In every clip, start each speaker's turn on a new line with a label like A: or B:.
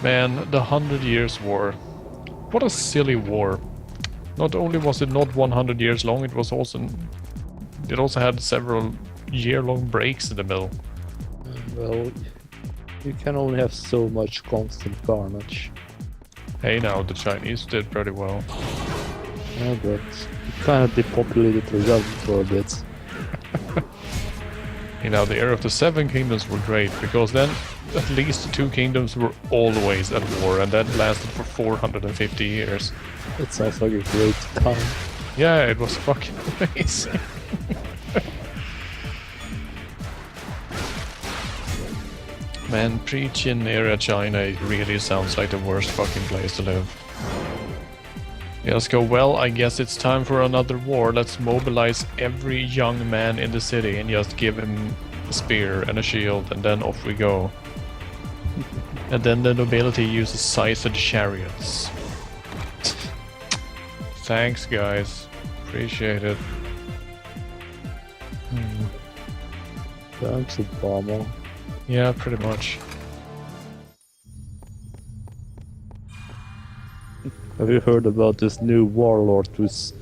A: Man, the 100 Years' War. What a silly war. Not only was it not 100 years long, it also had several year-long breaks in the middle.
B: Well, you can only have so much constant carnage.
A: Hey now, the Chinese did pretty well.
B: Yeah, but it kind of depopulated the realm for a bit.
A: The era of the Seven Kingdoms were great, because then at least the two kingdoms were always at war, and that lasted for 450 years.
B: It sounds like a great time.
A: Yeah, it was fucking amazing. Man, pre-Qin era China, it really sounds like the worst fucking place to live. Let's go, well, I guess it's time for another war. Let's mobilize every young man in the city and just give him a spear and a shield, and then off we go. And then the nobility uses scythed chariots. Thanks, guys. Appreciate it.
B: Thanks, Obama.
A: Yeah, pretty much.
B: Have you heard about this new warlord who's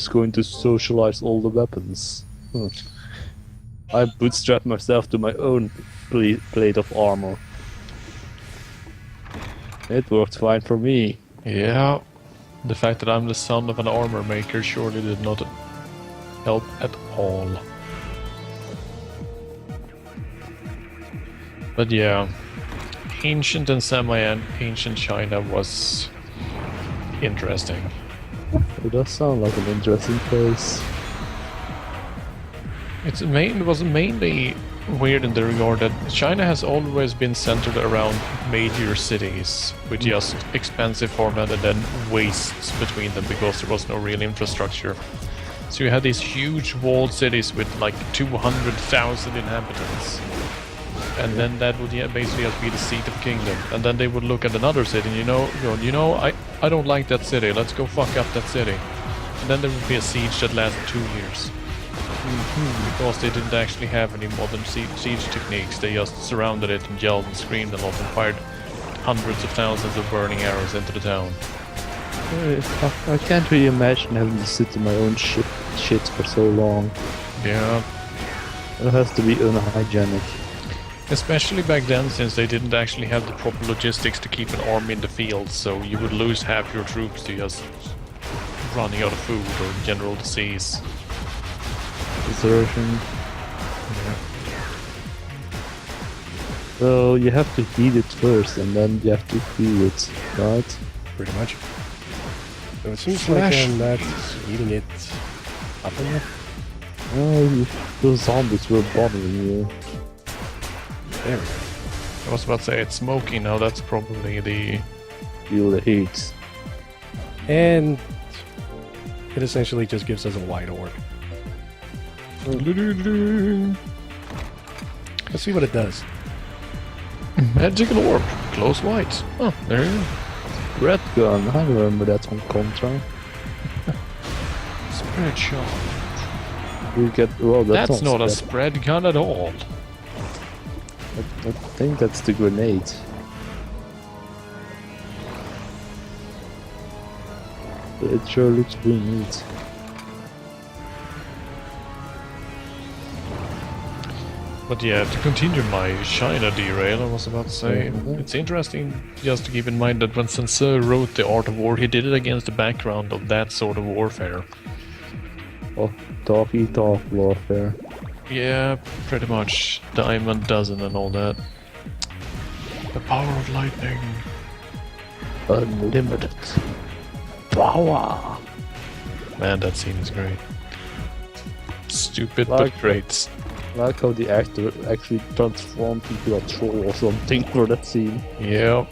B: going to socialize all the weapons? I bootstrapped myself to my own plate of armor. It worked fine for me.
A: Yeah. The fact that I'm the son of an armor maker surely did not help at all. But yeah, ancient and semi-ancient China was interesting.
B: It does sound like an interesting place.
A: It was mainly weird in the regard that China has always been centered around major cities with just expensive farmland and then wastes between them because there was no real infrastructure. So you had these huge walled cities with like 200,000 inhabitants. And then that would basically just be the seat of kingdom. And then they would look at another city and I don't like that city, let's go fuck up that city. And then there would be a siege that lasted 2 years. Because they didn't actually have any modern siege techniques, they just surrounded it and yelled and screamed a lot and fired hundreds of thousands of burning arrows into the town.
B: I can't really imagine having to sit in my own shit for so long.
A: Yeah.
B: It has to be unhygienic.
A: Especially back then, since they didn't actually have the proper logistics to keep an army in the field, so you would lose half your troops to just running out of food or general disease.
B: Desertion.
A: Yeah.
B: So you have to heat it first, and then you have to cool it, right?
C: Pretty much. So it seems
A: Slash.
C: like that's eating it up enough.
B: Oh, those zombies were bothering you.
C: There we go.
A: I was about to say it's smoky now, that's probably the...
B: Feel the heat.
C: And it essentially just gives us a white orb. Let's see what it does.
A: Magical orb, close white. Oh, there you go.
B: Red gun, I remember that from Contra.
A: Spread shot.
B: You get, well,
A: That's not a
B: spread.
A: spread gun at all.
B: I think that's the grenade. But it sure looks pretty neat.
A: But yeah, to continue my China derail, I was about to say,
B: Mhm.
A: it's interesting just to keep in mind that when Sun wrote The Art of War, he did it against the background of that sort of warfare.
B: Oh, talky talk warfare.
A: Yeah, pretty much. Diamond Dozen and all that. The power of lightning.
B: Unlimited power.
A: Man, that scene is great. Stupid
B: Like-
A: but great.
B: Like how the actor actually transformed into a troll or something for that scene.
A: Yeah.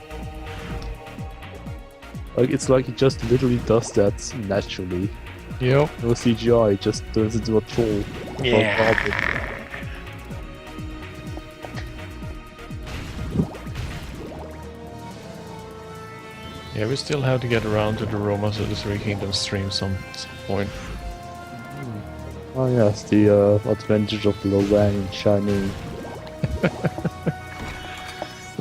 B: Like it's like he just literally does that naturally.
A: Yep.
B: No CGI, he just turns into a troll.
A: Yeah. Yeah, we still have to get around to the Romance of the Three Kingdoms stream some point.
B: Oh yes, the Adventures of Lo Wang in Shining.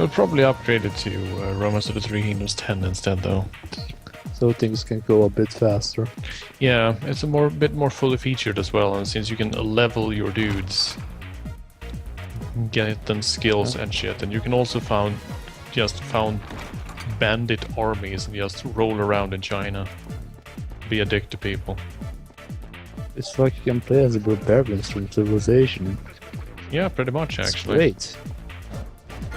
A: We'll probably upgrade it to Romance of the Three Kingdoms 10 instead, though.
B: So things can go a bit faster.
A: Yeah, it's a bit more fully featured as well, and since you can level your dudes, get them skills and shit, and you can also found bandit armies and just roll around in China, be a dick to people.
B: It's like you can play as a barbarians from Civilization.
A: Yeah, pretty much
B: It's
A: actually.
B: great.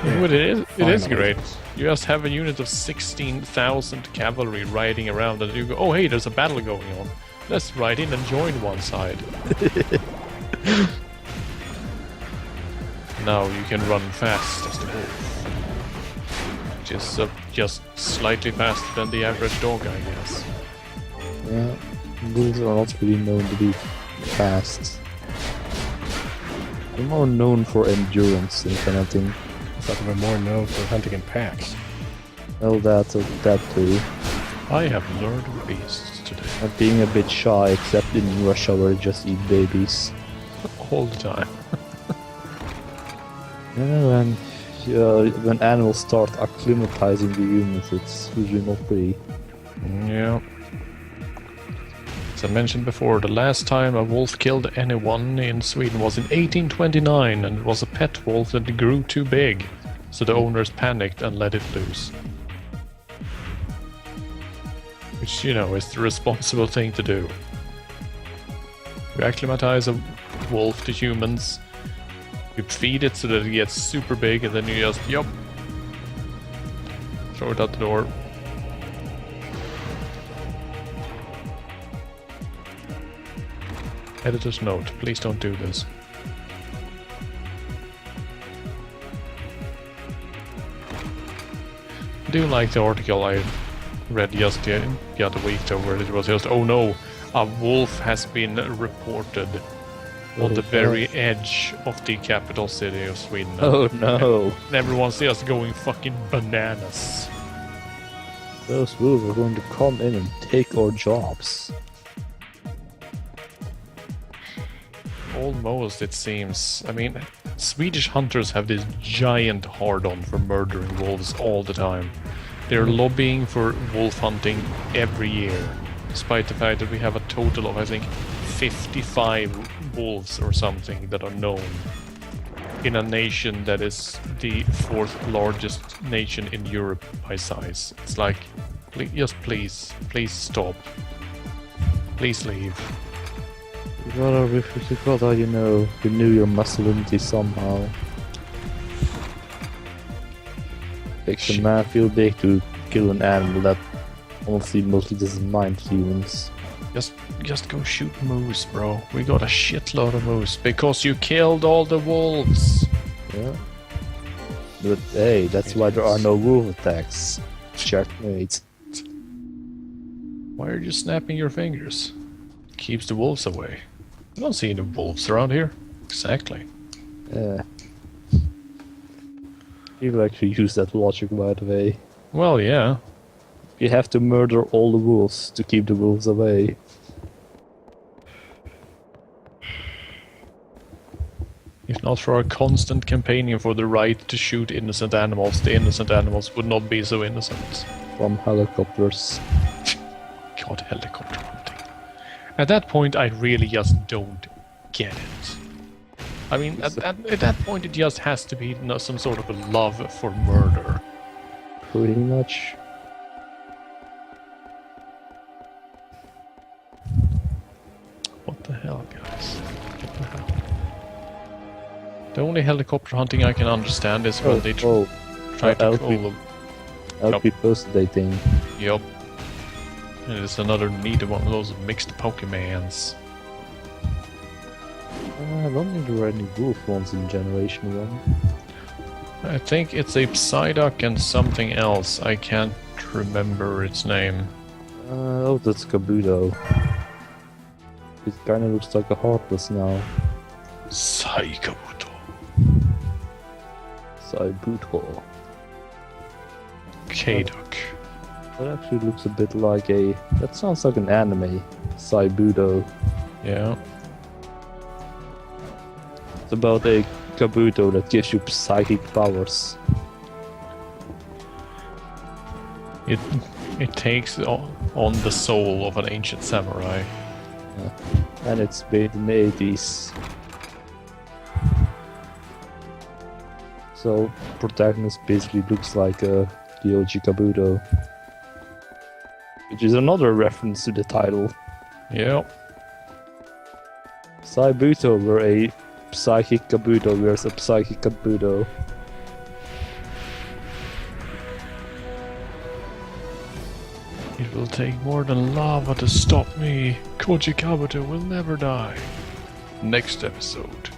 A: Yeah, but it is
C: Finally.
A: great. You just have a unit of 16,000 cavalry riding around, and you go, oh hey, there's a battle going on. Let's ride in and join one side. Now you can run fast as the wolf. Which is just slightly faster than the average dog, I guess.
B: Yeah, wolves are not really known to be fast. They're more known for endurance and kind of thing.
C: I thought they were more known for hunting in packs.
B: Well, that too.
A: I have lured beasts today.
B: Not being a bit shy, except in Russia where you just eat babies.
A: All the time.
B: Yeah, and when animals start acclimatizing the humans, it's usually not pretty.
A: Yeah. As I mentioned before, the last time a wolf killed anyone in Sweden was in 1829, and it was a pet wolf that grew too big, so the owners panicked and let it loose. Which, you know, is the responsible thing to do. We acclimatize a wolf to humans, we feed it so that it gets super big, and then you just, yup, throw it out the door. Editor's note, please don't do this. I do like the article I read just the other week though, where it was just, oh no, a wolf has been reported on the very edge of the capital city of Sweden.
B: Oh no!
A: And everyone's just going fucking bananas.
B: Those wolves are going to come in and take our jobs.
A: Almost, it seems. I mean, Swedish hunters have this giant hard-on for murdering wolves all the time. They're lobbying for wolf hunting every year, despite the fact that we have a total of, I think, 55 wolves or something that are known in a nation that is the 4th largest nation in Europe by size. It's like, just please stop. Please leave.
B: You gotta, you know, renew your masculinity somehow. Makes a man feel big to kill an animal that honestly mostly doesn't mind humans.
A: Just go shoot moose, bro. We got a shitload of moose because you killed all the wolves.
B: Yeah. But hey, that's why there are no wolf attacks. Checkmate.
A: Why are you snapping your fingers? Keeps the wolves away. I don't see any wolves around here. Exactly.
B: Yeah. People actually use that logic, by the way.
A: Well, yeah.
B: You have to murder all the wolves to keep the wolves away.
A: If not for our constant campaigning for the right to shoot innocent animals, the innocent animals would not be so innocent.
B: From helicopters.
A: God, helicopter hunting. At that point, I really just don't get it. I mean, at that point, it just has to be some sort of a love for murder.
B: Pretty much.
A: What the hell, guys? What the hell? The only helicopter hunting I can understand is when they try to call...
B: LP post-dating.
A: Yup. And it's another neat one of those mixed Pokemons.
B: I don't think there were any wolf ones in Generation 1.
A: I think it's a Psyduck and something else. I can't remember its name.
B: Oh, that's Kabuto. It kinda looks like a Heartless now.
A: Psykabuto.
B: Saibuto.
A: K-Duck.
B: That actually looks a bit like a... That sounds like an anime. Saibuto.
A: Yeah.
B: It's about a Kabuto that gives you psychic powers.
A: It takes on the soul of an ancient samurai.
B: And it's made in the 80s. So, protagonist basically looks like the OG Kabuto. Which is another reference to the title.
A: Yep.
B: Saibuto were a psychic Kabuto, where's a psychic Kabuto?
A: It will take more than lava to stop me. Koji Kabuto will never die. Next episode,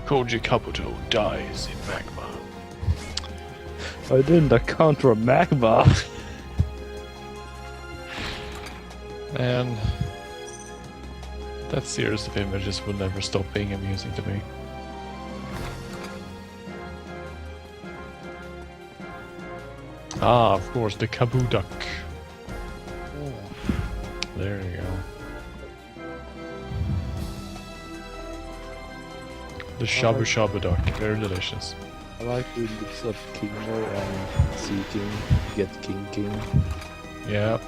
A: Koji Kabuto dies in magma.
B: I didn't encounter a magma.
A: Man, that series of images will never stop being amusing to me. Ah, of course, the Kabuduck. There you go. The shabu shabu duck, very delicious.
B: I like the looks of Kingo and Sea King, get King King.
A: Yeah,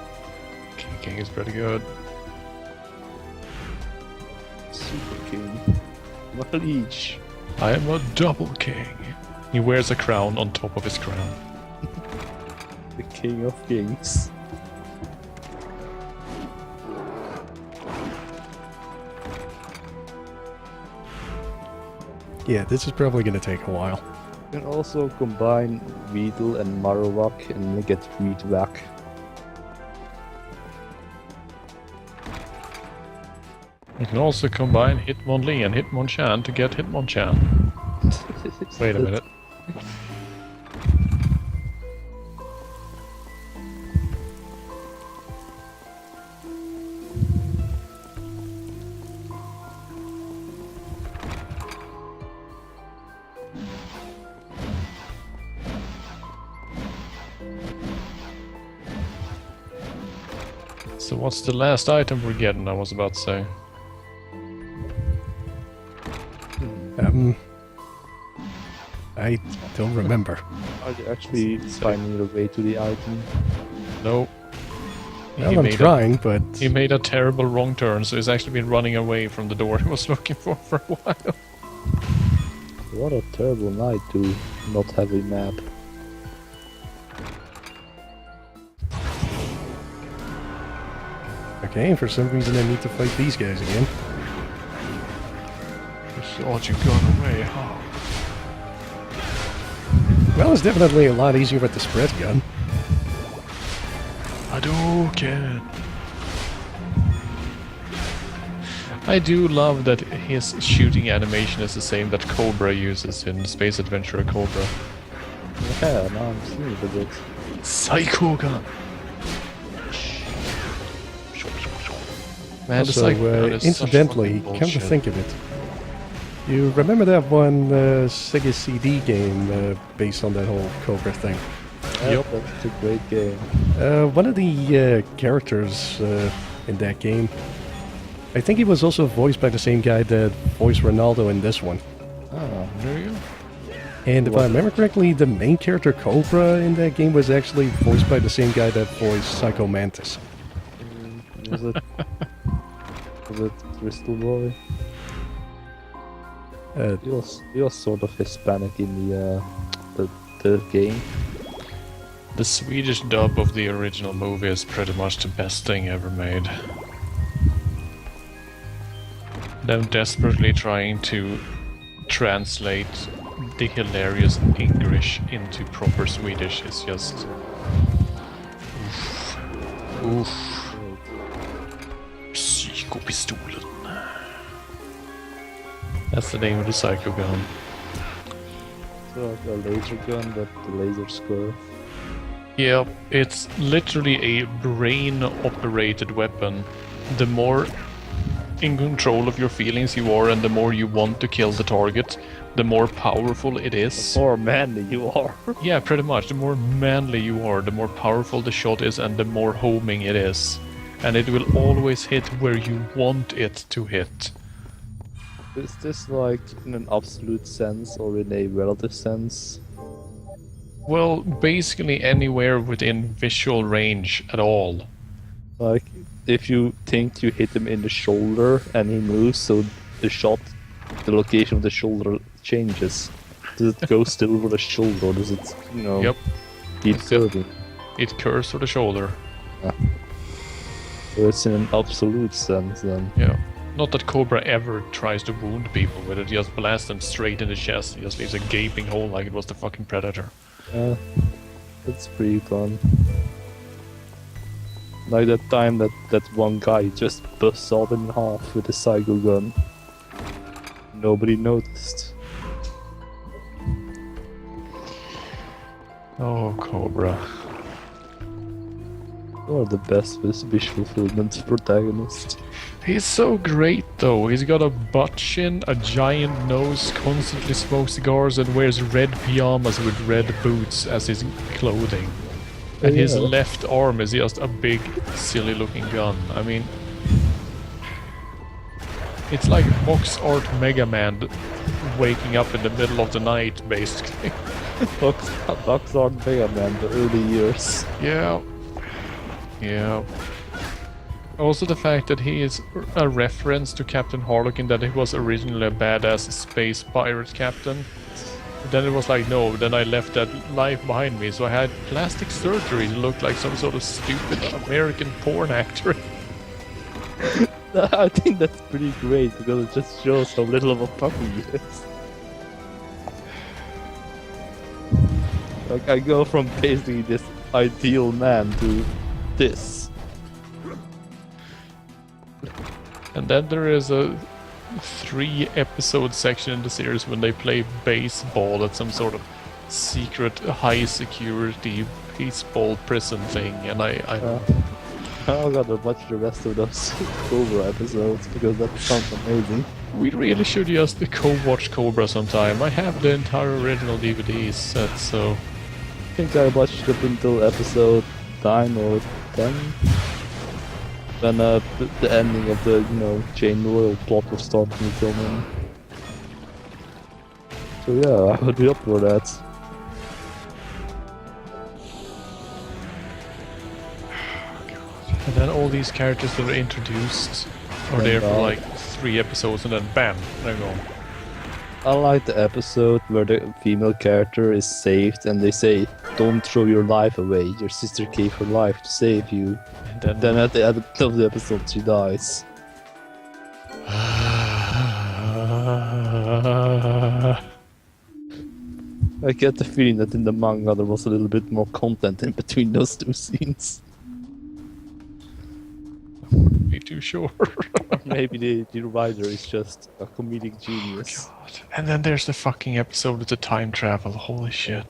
A: King King is pretty good.
B: Super King. My liege.
A: I am a double king. He wears a crown on top of his crown.
B: The King of Kings.
C: Yeah, this is probably going to take a while.
B: You can also combine Weedle and Marowak and get Weedwhack.
A: You can also combine Hitmonlee and Hitmonchan to get Hitmonchan. Wait a minute. So what's the last item we're getting, I was about to say.
C: I don't remember.
B: Are you actually finding your way to the item?
A: No.
C: Well, I'm trying, but...
A: He made a terrible wrong turn, so he's actually been running away from the door he was looking for a while.
B: What a terrible night to not have a map.
C: Okay, for some reason I need to fight these guys again.
A: I thought you'd gone away, huh?
C: Well, it's definitely a lot easier with the spread gun.
A: Hadouken! I do love that his shooting animation is the same that Cobra uses in Space Adventurer Cobra.
B: Yeah, now I'm seeing it a bit.
A: Psycho gun! Man, the
C: Also,
A: Psycho gun is
C: incidentally,
A: such fucking
C: come to
A: bullshit.
C: think of it, you remember that one Sega CD game based on that whole Cobra thing?
B: Yep, that's a great game.
C: One of the characters in that game, I think he was also voiced by the same guy that voiced Ronaldo in this one.
B: Ah,
A: There you go.
C: And if I remember correctly, the main character Cobra in that game was actually voiced by the same guy that voiced Psycho Mantis.
B: was it? Was it Crystal Boy? He was sort of Hispanic in the game.
A: The Swedish dub of the original movie is pretty much the best thing ever made. Them desperately trying to translate the hilarious English into proper Swedish is just... Oof. Oof. Psykopistolen. That's the name of the Psycho gun.
B: So like a laser gun, but the laser square.
A: Yeah, it's literally a brain-operated weapon. The more in control of your feelings you are and the more you want to kill the target, the more powerful it is.
B: The more manly you are.
A: Yeah, pretty much. The more manly you are, the more powerful the shot is and the more homing it is. And it will always hit where you want it to hit.
B: Is this like in an absolute sense or in a relative sense?
A: Well, basically anywhere within visual range at all.
B: Like, if you think you hit him in the shoulder and he moves, so the shot, the location of the shoulder changes. Does it go still over the shoulder, or does it,
A: Yep.
B: keep curving?
A: It curves for the shoulder.
B: So it's in an absolute sense then.
A: Yeah. Not that Cobra ever tries to wound people with it, just blasts them straight in the chest. He just leaves a gaping hole like it was the fucking Predator.
B: That's pretty fun. Like that time that one guy just busts off in half with a psycho gun. Nobody noticed.
A: Oh, Cobra.
B: You're the best visual fulfillment protagonist.
A: He's so great though. He's got a butt chin, a giant nose, constantly smokes cigars, and wears red pajamas with red boots as his clothing. And his
B: Yeah.
A: left arm is just a big, silly looking gun. I mean, it's like box art Mega Man waking up in the middle of the night, basically.
B: Box Art Mega Man, the early years.
A: Yeah. Yeah. Also the fact that he is a reference to Captain Harlequin, that he was originally a badass space pirate captain. Then it was like, no, then I left that life behind me, so I had plastic surgery to look like some sort of stupid American porn actor.
B: I think that's pretty great because it just shows how little of a fuck he is. Like, I go from basically this ideal man to this.
A: And then there is a 3-episode section in the series when they play baseball at some sort of secret high security baseball prison thing, and I
B: gotta watch the rest of those Cobra episodes because that sounds amazing.
A: we really should just co-watch Cobra sometime. I have the entire original DVD set, so
B: I think I watched up until episode 9 or 10. When the ending of the, Chain Royal plot was starting to come in. So yeah, I would be up for that.
A: and then all these characters that are introduced are there for like 3 episodes, and then bam, they're gone.
B: I like the episode where the female character is saved and they say, "Don't throw your life away, your sister gave her life to save you."
A: And
B: Then at the end of the episode she dies. I get the feeling that in the manga there was a little bit more content in between those two scenes.
A: be too sure.
B: Maybe the writer is just a comedic genius.
A: God. And then there's the fucking episode with the time travel. Holy shit.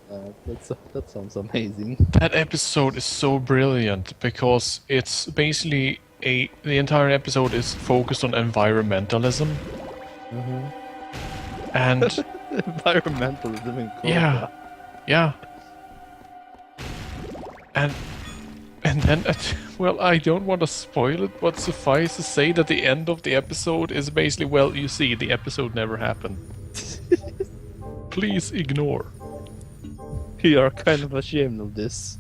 B: That sounds amazing.
A: That episode is so brilliant because it's basically the entire episode is focused on environmentalism. And
B: Environmentalism in Cobra.
A: yeah. And then, well, I don't want to spoil it, but suffice to say that the end of the episode is basically, well, you see, the episode never happened. Please ignore.
B: We are kind of ashamed of this.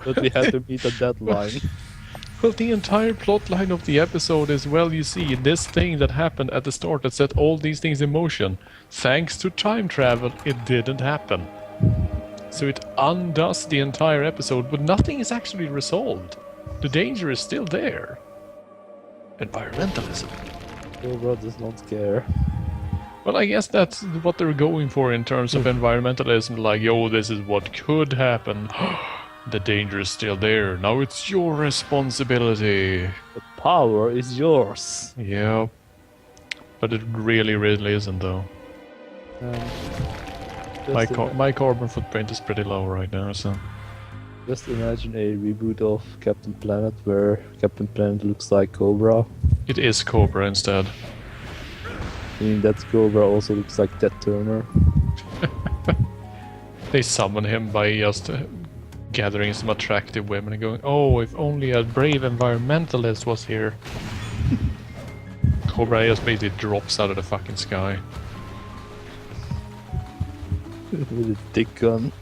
B: But we had to meet a deadline.
A: Well, the entire plot line of the episode is, well, you see, this thing that happened at the start that set all these things in motion, thanks to time travel, it didn't happen. So it undoes the entire episode, but nothing is actually resolved. The danger is still there. Environmentalism.
B: Cobra does not care.
A: Well, I guess that's what they're going for in terms of environmentalism, like, yo, this is what could happen. The danger is still there. Now it's your responsibility.
B: The power is yours.
A: Yeah. But it really, really isn't, though. My carbon footprint is pretty low right now, so...
B: Just imagine a reboot of Captain Planet where Captain Planet looks like Cobra.
A: It is Cobra instead.
B: I mean, that Cobra also looks like Ted Turner.
A: They summon him by just gathering some attractive women and going, oh, if only a brave environmentalist was here. Cobra just basically drops out of the fucking sky.
B: With a dick gun.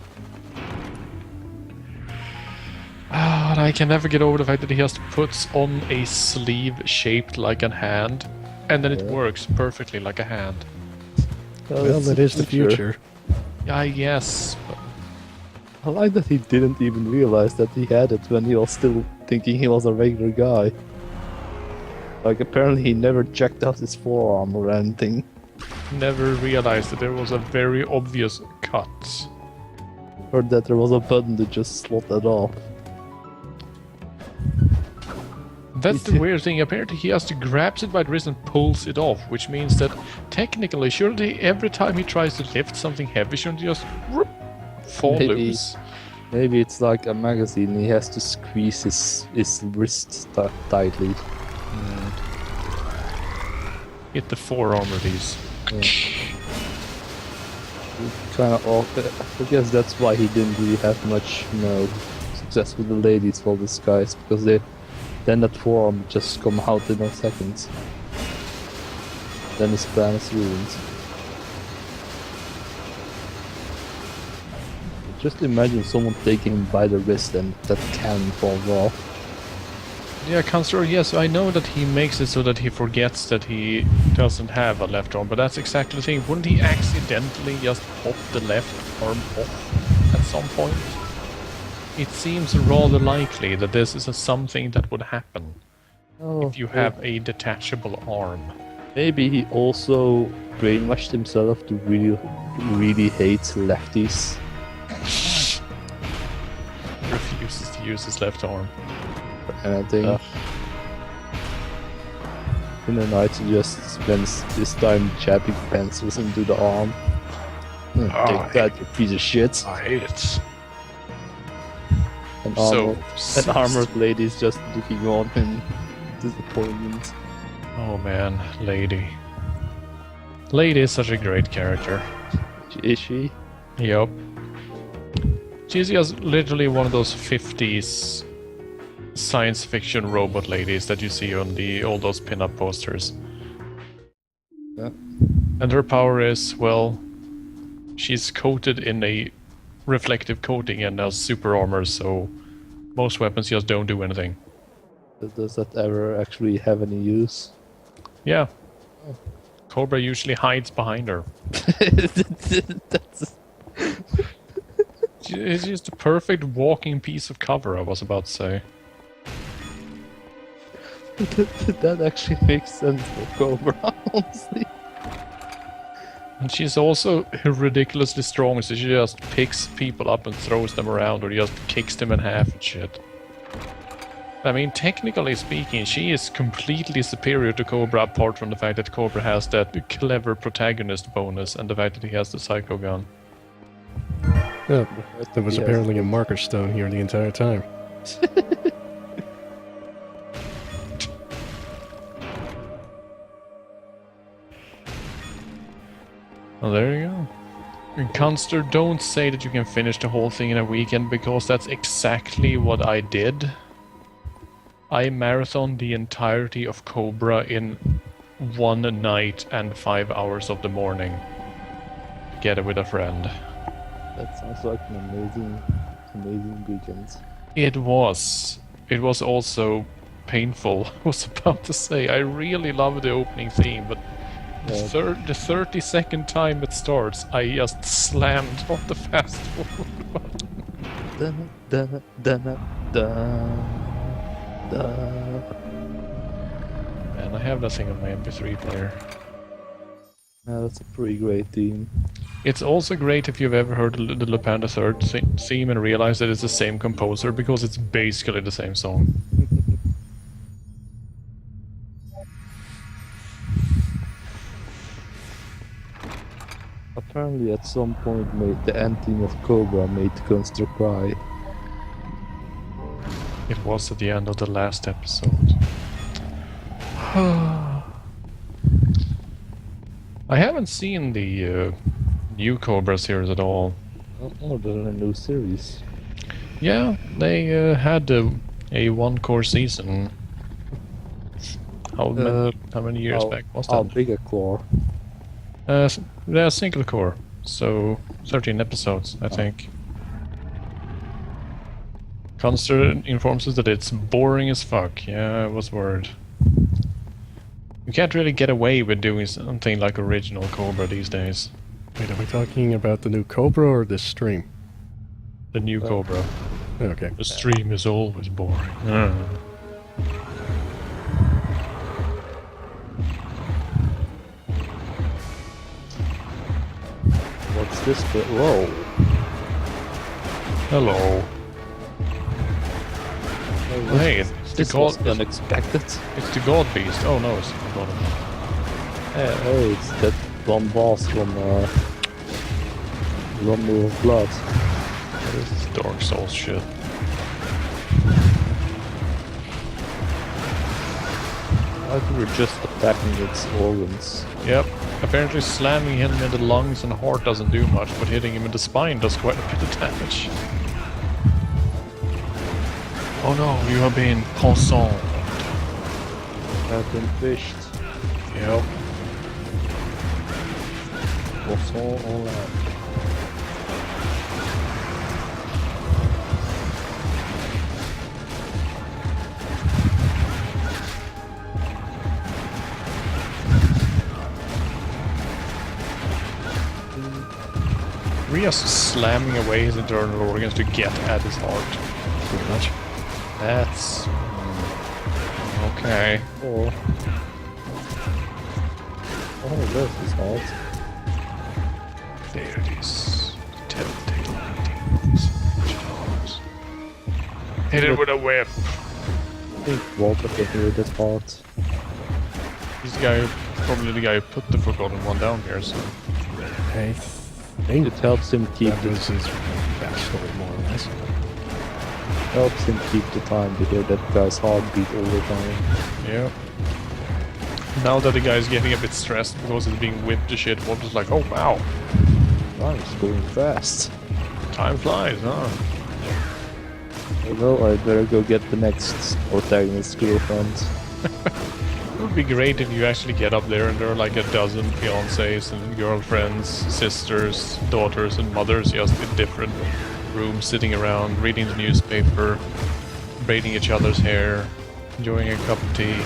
A: And I can never get over the fact that he just puts on a sleeve shaped like a hand, and then it works perfectly like a hand.
C: Well, that is the future.
A: Yeah, I guess. But
B: I like that he didn't even realize that he had it when he was still thinking he was a regular guy. Like, apparently he never checked out his forearm or anything.
A: never realized that there was a very obvious cut.
B: Or that there was a button to just slot that off.
A: That's the weird thing. Apparently he has to grabs it by the wrist and pulls it off, which means that technically, surely every time he tries to lift something heavy, shouldn't he just fall loose?
B: Maybe it's like a magazine, he has to squeeze his wrist tightly.
A: Hit the forearm of these.
B: Kind of awkward. I guess that's why he didn't really have much, success with the ladies for this guys, because then that forearm just come out in a second. Then his plan is ruined. Just imagine someone taking him by the wrist and that cannon falls off.
A: Yeah, Counselor, yes, I know that he makes it so that he forgets that he doesn't have a left arm, but that's exactly the thing. Wouldn't he accidentally just pop the left arm off at some point? It seems rather likely that this is something that would happen if you have a detachable arm.
B: Maybe he also brainwashed himself to really hate lefties.
A: Refuses to use his left arm.
B: And I think in the night he just spends his time jabbing pencils into the arm. Take that, you piece of shit.
A: I hate it.
B: An armored lady is just looking on in disappointment.
A: Oh man, Lady. Lady is such a great character.
B: Is she?
A: Yup. She's just literally one of those 50s science fiction robot ladies that you see on all those pin-up posters.
B: Yeah.
A: And her power is, well, she's coated in a reflective coating and has super armor, so most weapons just don't do anything.
B: Does that ever actually have any use?
A: Yeah. Cobra usually hides behind her.
B: That's...
A: It's just a perfect walking piece of cover, I was about to say.
B: That actually makes sense for Cobra, honestly.
A: And she's also ridiculously strong, so she just picks people up and throws them around, or just kicks them in half and shit. I mean, technically speaking, she is completely superior to Cobra, apart from the fact that Cobra has that clever protagonist bonus and the fact that he has the psycho gun.
C: Yeah, there was apparently a marker stone here the entire time.
A: Well, there you go. And Conster, don't say that you can finish the whole thing in a weekend, because that's exactly what I did. I marathoned the entirety of Cobra in 1 night and 5 hours of the morning. Together with a friend.
B: That sounds like an amazing weekend.
A: It was. It was also painful, I was about to say. I really love the opening theme, but the 30-second time it starts, I just slammed on the fast forward button. Man, I have that thing on my MP3 player.
B: Yeah, that's a pretty great theme.
A: It's also great if you've ever heard the Lupin the Third theme and realize that it's the same composer, because it's basically the same song.
B: Apparently at some point the end theme of Cobra made Gunster cry.
A: It was at the end of the last episode. I haven't seen the new Cobra series at all.
B: More than a new series.
A: Yeah, they had a one-core season. How many years back was that?
B: How big a core?
A: They're single core. So 13 episodes, I think. Conster informs us that it's boring as fuck. Yeah, I was worried. You can't really get away with doing something like original Cobra these days.
C: Wait, are we talking about the new Cobra or this stream?
A: The new Cobra.
C: Okay.
A: The stream is always boring.
B: What's this bit? Whoa.
A: Hello. Hey, it's the
B: This
A: god.
B: was unexpected.
A: It's the god beast. Oh no, it's the god.
B: Hey, it's that one boss from Rumble of Blood.
A: This is Dark Souls shit.
B: I think we're just attacking its organs.
A: Yep. Apparently slamming him in the lungs and heart doesn't do much, but hitting him in the spine does quite a bit of damage. Oh no, you have been poisoned.
B: I've been fished.
A: Yep.
B: Poisson en l'air.
A: Ria's slamming away his internal organs to get at his heart.
C: Pretty much.
A: That's... okay.
B: Or... oh, there's his heart.
A: There it is. Telltale readings. Hit it with a whip.
B: I think Walter hit me with his heart.
A: He's the guy, probably the guy who put the Forgotten One down here, so...
C: I think
B: It helps him keep
C: that was his backstory, more or less.
B: helps him keep the time to hear that guy's heartbeat all the time.
A: Yeah. Now that the guy's getting a bit stressed because he's being whipped to shit, Walter's like, oh wow,
B: Nice, going fast.
A: time flies, huh?
B: Well, I better go get the next protagonist's girlfriend.
A: It would be great if you actually get up there and there are like a dozen fiancés and girlfriends, sisters, daughters and mothers just in different rooms sitting around, reading the newspaper, braiding each other's hair, enjoying a cup of tea.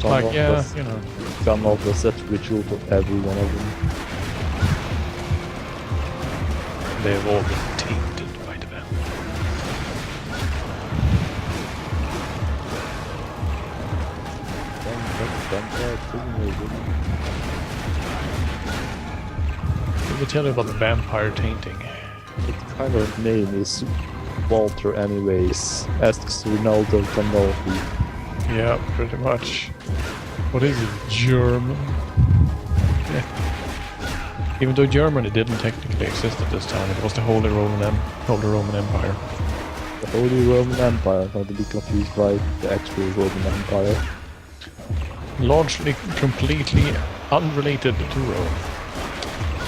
A: Like, yeah, you know.
B: Come up with a set ritual for every one of them.
A: They've all been tainted by the vampire. Let me tell you about the vampire tainting.
B: What kind of name is Walter anyways? Asks Ronaldo Canolfi.
A: Yeah, pretty much. What is it? German? Yeah. Even though Germany didn't technically exist at this time, it was the Holy Roman Empire.
B: The Holy Roman Empire, not to be confused by the actual Roman Empire.
A: Largely, completely unrelated to Rome.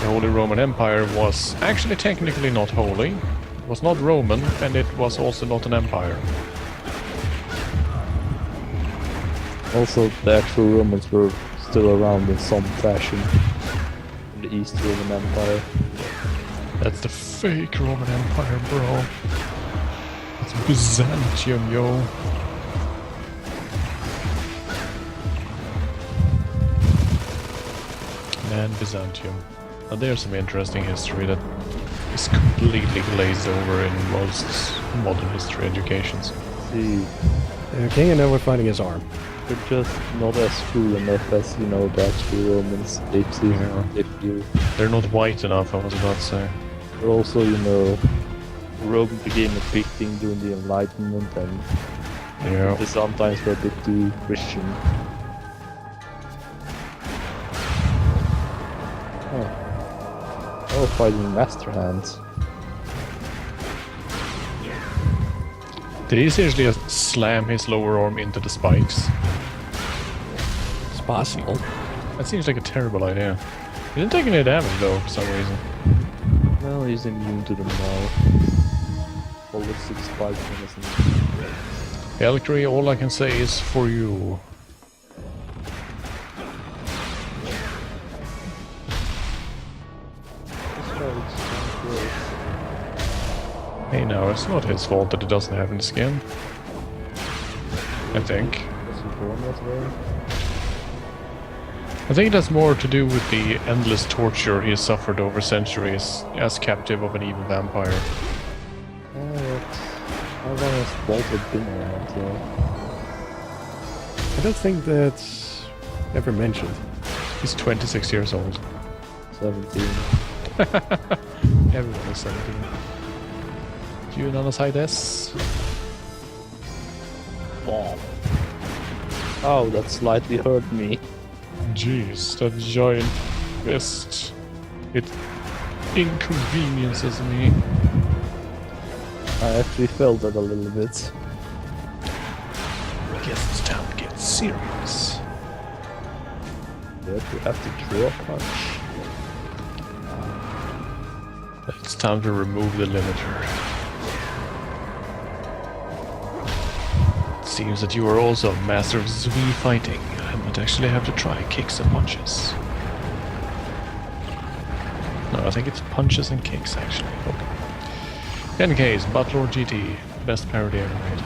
A: The Holy Roman Empire was actually technically not holy, it was not Roman, and it was also not an empire.
B: Also, the actual Romans were still around in some fashion in the East Roman Empire.
A: That's the fake Roman Empire, bro. It's Byzantium, yo. Man, Byzantium. Now there's some interesting history that is completely glazed over in most modern history educations.
B: See,
C: Okay, and now we're finding his arm.
B: they're just not as cool enough as, you know, the actual Romans. They see,
A: Yeah.
B: they feel.
A: They're not white enough, I was about to say.
B: But also, you know, Rome became a big thing during the Enlightenment, and
A: Yeah.
B: they sometimes were a bit too Christian. Oh, fighting Master Hands.
A: Did he seriously just slam his lower arm into the spikes?
C: It's possible.
A: That seems like a terrible idea. He didn't take any damage though, for some reason.
B: Well, he's immune to them now. Ballistic spike medicine.
A: Valkyrie, all I can say is for you.
B: This guy
A: Hey, now it's not his fault that he doesn't have any skin. I think.
B: Was he born that way?
A: I think it has more to do with the endless torture he has suffered over centuries as captive of an evil vampire.
B: How long has Walter been around here?
C: I don't think that's ever mentioned.
A: He's 26 years old.
B: 17.
A: Everyone is 17. Do you know how this?
B: Bomb. Oh, that slightly hurt me.
A: Jeez, that giant fist. It inconveniences me.
B: I actually felt it a little bit.
A: I guess it's time to get serious.
B: But you have to draw a punch.
A: It's time to remove the limiter. It seems that you are also a master of Zui fighting. I might actually have to try kicks and punches. No, I think it's punches and kicks actually. Okay. In case, Butlord GT, best parody ever made.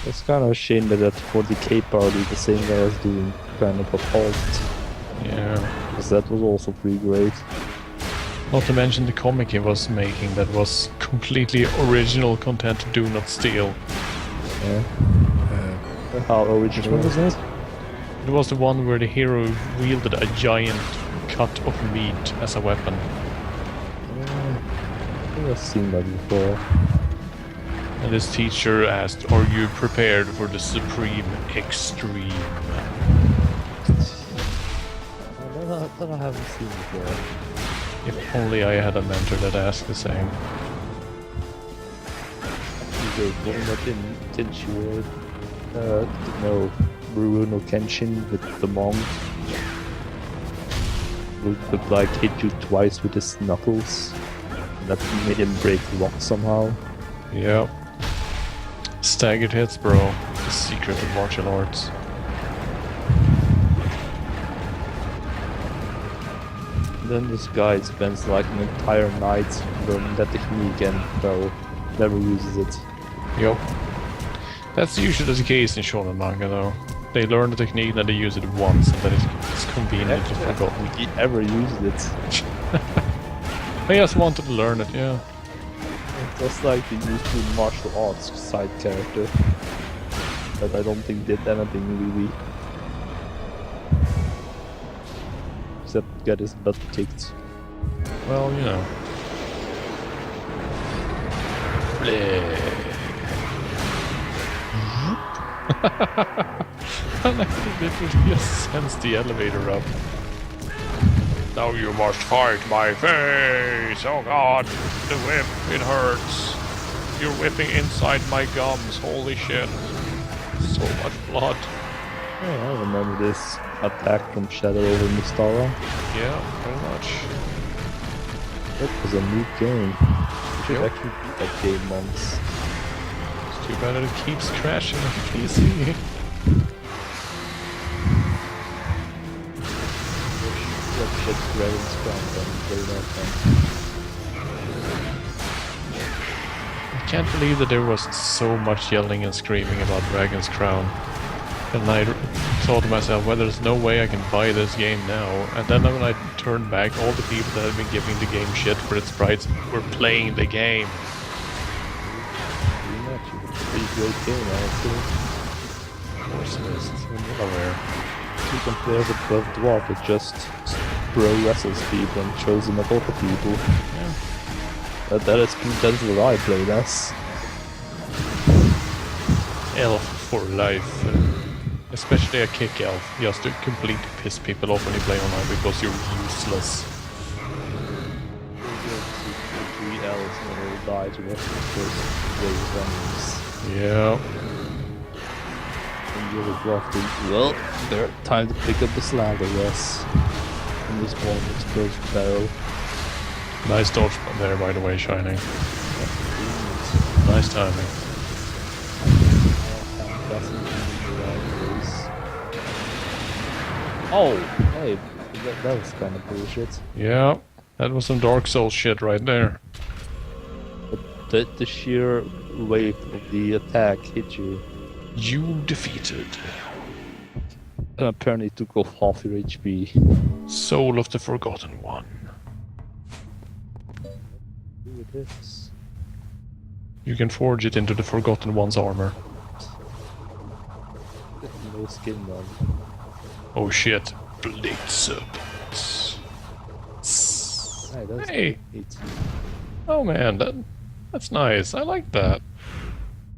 B: It's kind of a shame that at 40k party the same guy is doing kind of a halt.
A: Yeah.
B: Because that was also pretty great.
A: Not to mention the comic he was making that was completely original content, do not steal.
B: Yeah. How original was that?
A: It was the one where the hero wielded a giant cut of meat as a weapon.
B: I think I've seen that before.
A: And his teacher asked, "Are you prepared for the supreme extreme?"
B: That I haven't seen before.
A: If only I had a mentor that asked the same.
B: The one that in Tenchi no, Rurouni Kenshin with the monk would like hit you twice with his knuckles. That made him break lock somehow.
A: Yep. Staggered hits, bro. The secret of martial arts.
B: Then this guy spends like an entire night learning that technique and, well, never uses it.
A: Yep. That's usually the case in shonen manga, though. They learn the technique, then they use it once, and then it's conveniently forgotten.
B: He ever used it.
A: They just wanted to learn it, yeah.
B: Just like the usual martial arts side character. That I don't think did anything really. Except get his butt kicked.
A: Well, you know. I like the bit where he just sends the elevator up. Now you must fight my face! Oh god, the whip, it hurts. You're whipping inside my gums, holy shit. So much blood.
B: Oh, I remember this attack from Shadow over Mystara.
A: Yeah, very much.
B: That was a new game. You should
A: Yep.
B: actually beat that game once.
A: It's too bad that it keeps crashing on PC.
B: That shit's Dragon's Crown and play that one.
A: I can't believe that there was so much yelling and screaming about Dragon's Crown. And I thought to myself, well, there's no way I can buy this game now. And then when I turned back, all the people that had been giving the game shit for its sprites were playing the game.
B: Pretty much. It's a pretty great game, honestly.
A: Of course it is. I'm well aware.
B: You can play as a buff dwarf that just pro wrestles people and shows them at other people.
A: Yeah.
B: That is that's what I played as.
A: Elf for life. Especially a kick elf, just to completely piss people off when you play online because you're useless.
B: 3 elves never die to the first wave of enemies.
A: Yeah.
B: And you're a dwarf. Well, they're time to pick up the slag, I guess. And this one explodes the barrel.
A: Nice dodge there, by the way, Shining. Nice timing.
B: Oh, hey, that was kind of bullshit.
A: Yeah, that was some Dark Souls shit right there.
B: the sheer weight of the attack hit you.
A: You defeated
B: And apparently it took off half your HP.
A: Soul of the Forgotten One.
B: Who it is?
A: You can forge it into the Forgotten One's armor.
B: No skin on.
A: Oh shit. Blade serpents.
B: Hey, that's
A: Hey!
B: neat.
A: Oh man, that's nice. I like that.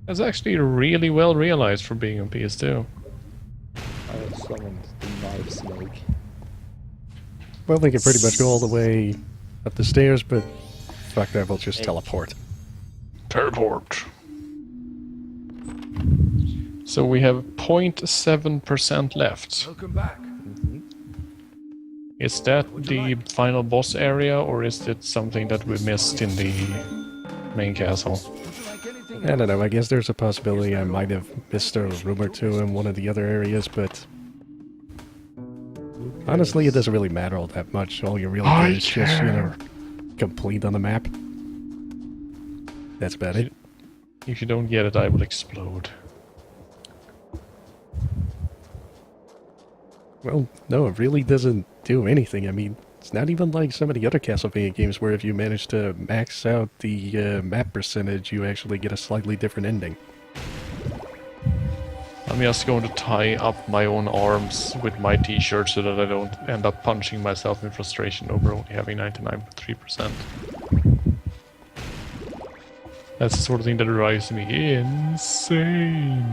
A: That's actually really well realized for being on PS2.
B: I have summoned the knife snake.
C: Well, they can pretty much go all the way up the stairs, but fuck that, we'll just teleport.
A: Teleport. So we have 0.7% left.
D: Welcome back.
A: Is that the final boss area, or is it something that we missed in the main castle?
D: Would you like anything
C: I don't know, I guess there's a possibility I might have missed a room or two in one of the other areas, but honestly, it doesn't really matter all that much. All you really do is just, you know, complete on the map. That's about it.
A: If you don't get it, I will explode.
C: Well, no, it really doesn't do anything. I mean, it's not even like some of the other Castlevania games where if you manage to max out the map percentage, you actually get a slightly different ending.
A: I'm just going to tie up my own arms with my t-shirt so that I don't end up punching myself in frustration over only having 99.3%. That's the sort of thing that drives me insane.